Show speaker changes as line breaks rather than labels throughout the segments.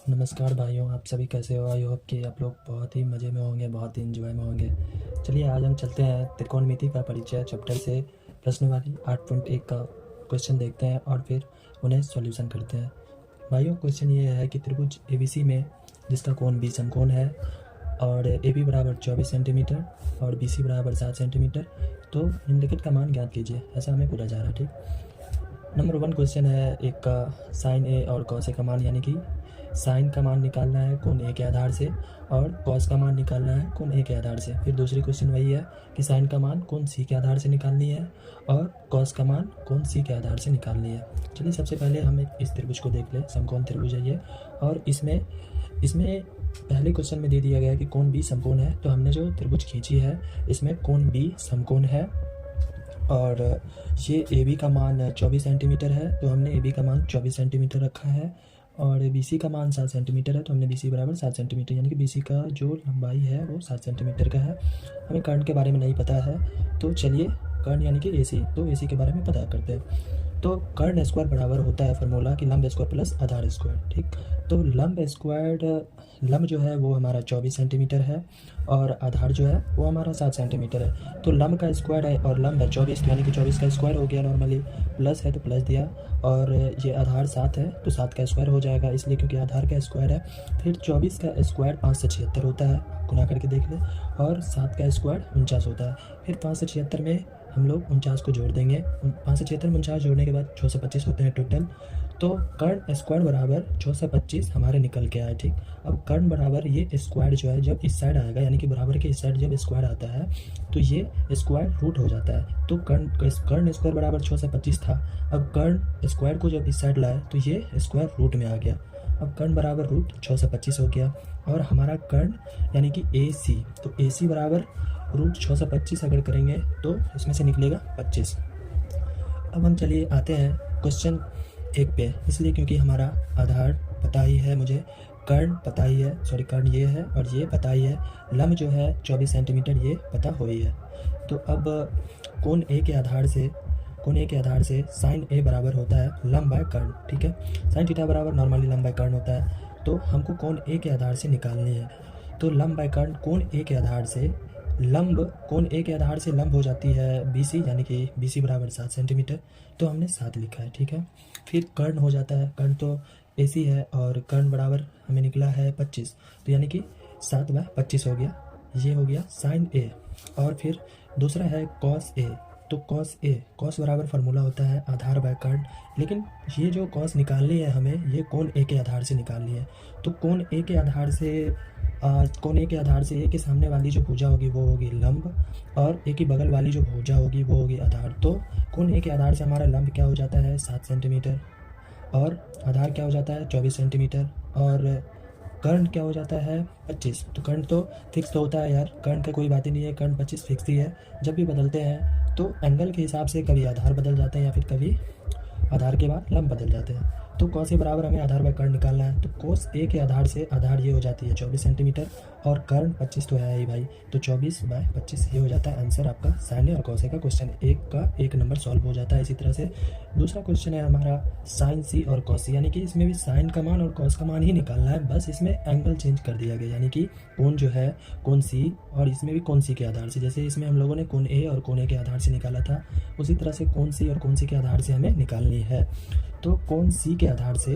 नमस्कार भाइयों, आप सभी कैसे हो? आई होप कि आप लोग बहुत ही मज़े में होंगे, बहुत ही एंजॉय में होंगे। चलिए आज हम चलते हैं त्रिकोणमिति का परिचय चैप्टर से प्रश्नवाली 8.1 का क्वेश्चन देखते हैं और फिर उन्हें सॉल्यूशन करते हैं। भाइयों, क्वेश्चन ये है कि त्रिभुज एबीसी में जिसका कोण बी समकोण है और AB बराबर 24 सेंटीमीटर और BC बराबर 7 सेंटीमीटर, तो निम्नलिखित का मान ज्ञात कीजिए। ऐसा हमें पूछा जा रहा है। ठीक, नंबर 1 क्वेश्चन है एक का साइन ए और कॉस ए का मान, यानी कि साइन का मान निकालना है कोण ए के आधार से और कॉस का मान निकालना है कोण ए के आधार से। फिर दूसरी क्वेश्चन वही है कि साइन का मान कोण सी के आधार से निकालनी है और कॉस का मान कोण सी के आधार से निकालनी है। चलिए सबसे पहले हम इस त्रिभुज को देख लें। समकोण त्रिभुज है ये, और इसमें पहले क्वेश्चन में दे दिया गया है कि कोण बी समकोण है, तो हमने जो त्रिभुज खींची है इसमें कोण बी समकोण है और ये ए बी का मान 24 सेंटीमीटर है, तो हमने ए बी का मान 24 सेंटीमीटर रखा है और BC का मान 7 सेंटीमीटर है, तो हमने BC बराबर 7 सेंटीमीटर, यानी कि BC का जो लंबाई है वो 7 सेंटीमीटर का है। हमें कर्ण के बारे में नहीं पता है, तो चलिए कर्ण यानी कि AC, तो AC के बारे में पता करते हैं। तो कर्ण स्क्वायर बराबर होता है फार्मूला कि लंब स्क्वायर प्लस आधार स्क्वायर। ठीक, तो लंब जो है वो हमारा 24 सेंटीमीटर है और आधार जो है वो हमारा 7 सेंटीमीटर है। तो लंब का स्क्वायर है और लंब है 24, यानी कि 24 का स्क्वायर हो गया। नॉर्मली प्लस है तो प्लस दिया, और ये आधार 7 है तो 7 का स्क्वायर हो जाएगा, इसलिए क्योंकि आधार का स्क्वायर है। फिर 24 का स्क्वायर 5 से 76 होता है, गुना करके देख लें, और 7 का स्क्वायर 49 होता है। फिर 5 से 76 में हम लोग 49 को जोड़ देंगे। 5 से 76 में 49 जोड़ने के बाद 625 होते हैं टोटल। तो कर्ण स्क्वायर बराबर 625 हमारे निकल के आए। ठीक, अब कर्ण बराबर ये स्क्वायर जो है जब इस साइड आएगा, यानी कि बराबर के इस साइड जब स्क्वायर आता है तो ये स्क्वायर रूट हो जाता है। तो कर्ण स्क्वायर बराबर 625 था, अब कर्ण स्क्वायर को जब इस साइड लाए तो ये स्क्वायर रूट में आ गया। अब कर्ण बराबर रूट 625 हो गया, और हमारा कर्ण यानी कि AC, तो AC बराबर रूट 625 अगर करेंगे तो इसमें से निकलेगा 25। अब हम चलिए आते हैं क्वेश्चन 1 पे, इसलिए क्योंकि हमारा आधार पता ही है, मुझे कर्ण पता ही है, सॉरी कर्ण ये है और ये पता ही है, लंब जो है 24 सेंटीमीटर ये पता हो ही है। तो अब कोण ए के आधार से साइन ए बराबर होता है लंब बाय कर्ण। ठीक है, साइन थीटा बराबर नॉर्मली लंब बाय कर्ण होता है, तो हमको कोण ए के आधार से निकालनी है। तो लंब बाय कर्ण कोण ए के आधार से लंब हो जाती है BC, यानी कि BC बराबर 7 सेंटीमीटर, तो हमने 7 लिखा है। ठीक है, फिर कर्ण हो जाता है, कर्ण तो AC है और कर्ण बराबर हमें निकला है 25, तो यानी कि 7/25 हो गया। ये हो गया साइन A, और फिर दूसरा है कॉस A, तो कॉस बराबर फार्मूला होता है आधार बाय कर्ण, लेकिन ये जो कॉस निकालनी है हमें, ये कोण ए के आधार से निकालनी है। तो कोण ए के आधार से ए के सामने वाली जो भुजा होगी वो होगी लंब, और ए की बगल वाली जो भुजा होगी वो होगी आधार। तो कोण ए के आधार से हमारा लंब क्या हो जाता है 7 सेंटीमीटर, और आधार क्या हो जाता है 24 सेंटीमीटर, और कर्ण क्या हो जाता है 25। तो कर्ण तो फिक्स तो होता है यार, कर्ण का कोई बात ही नहीं है, कर्ण 25 फिक्स ही है। जब भी बदलते हैं तो एंगल के हिसाब से कभी आधार बदल जाते हैं या फिर कभी आधार के बाद लंब बदल जाते हैं। तो कॉस ए बराबर हमें आधार बाय कर्ण निकालना है, तो कोस ए के आधार से आधार ये हो जाती है 24 सेंटीमीटर और कर्ण 25 तो है ही भाई, तो 24/25 ये हो जाता है आंसर आपका साइन ए और कॉस ए का। क्वेश्चन 1 का 1 नंबर सॉल्व हो जाता है। इसी तरह से दूसरा क्वेश्चन है हमारा साइन सी और कॉस सी, यानी कि इसमें भी साइन का मान और कॉस का मान ही निकालना है, बस इसमें एंगल चेंज कर दिया गया, यानी कि कोण जो है कोण सी, और इसमें भी कोण सी के आधार से, जैसे इसमें हम लोगों ने कोण ए और कोण ए के आधार से निकाला था, उसी तरह से कोण सी और कोण सी के आधार से हमें निकालनी है। तो कोण सी के आधार से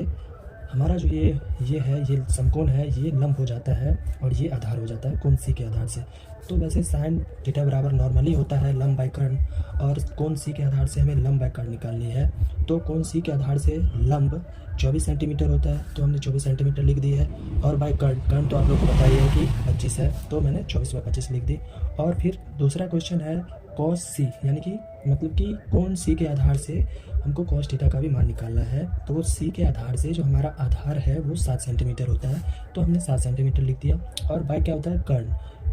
हमारा जो ये समकोण है, ये लंब हो जाता है और ये आधार हो जाता है कोण सी के आधार से। तो वैसे साइन थीटा बराबर नॉर्मली होता है लंब बाय कर्ण, और कोण सी के आधार से हमें लंब बाय कर्ण निकालनी है। तो कोण सी के आधार से लंब 24 सेंटीमीटर होता है, तो हमने 24 सेंटीमीटर लिख दी है, और बाय कर्ण तो आप लोग को पता ही है कि 25 है, तो मैंने 24/25 लिख दी। और फिर दूसरा क्वेश्चन है कॉस सी, यानी कि मतलब कि कोण सी के आधार से हमको कॉस थीटा का भी मान निकालना है। तो सी के आधार से जो हमारा आधार है वो 7 सेंटीमीटर होता है, तो हमने 7 सेंटीमीटर लिख दिया। और बाय क्या होता है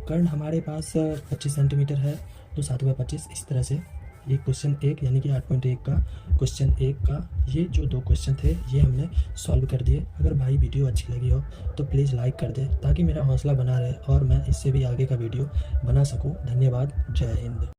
कर्ण हमारे पास 25 सेंटीमीटर है, तो 7/25। इस तरह से ये क्वेश्चन 1 यानी कि 8.1 का क्वेश्चन 1 का ये जो 2 क्वेश्चन थे ये हमने सॉल्व कर दिए। अगर भाई वीडियो अच्छी लगी हो तो प्लीज़ लाइक कर दे, ताकि मेरा हौसला बना रहे और मैं इससे भी आगे का वीडियो बना सकूं। धन्यवाद, जय हिंद।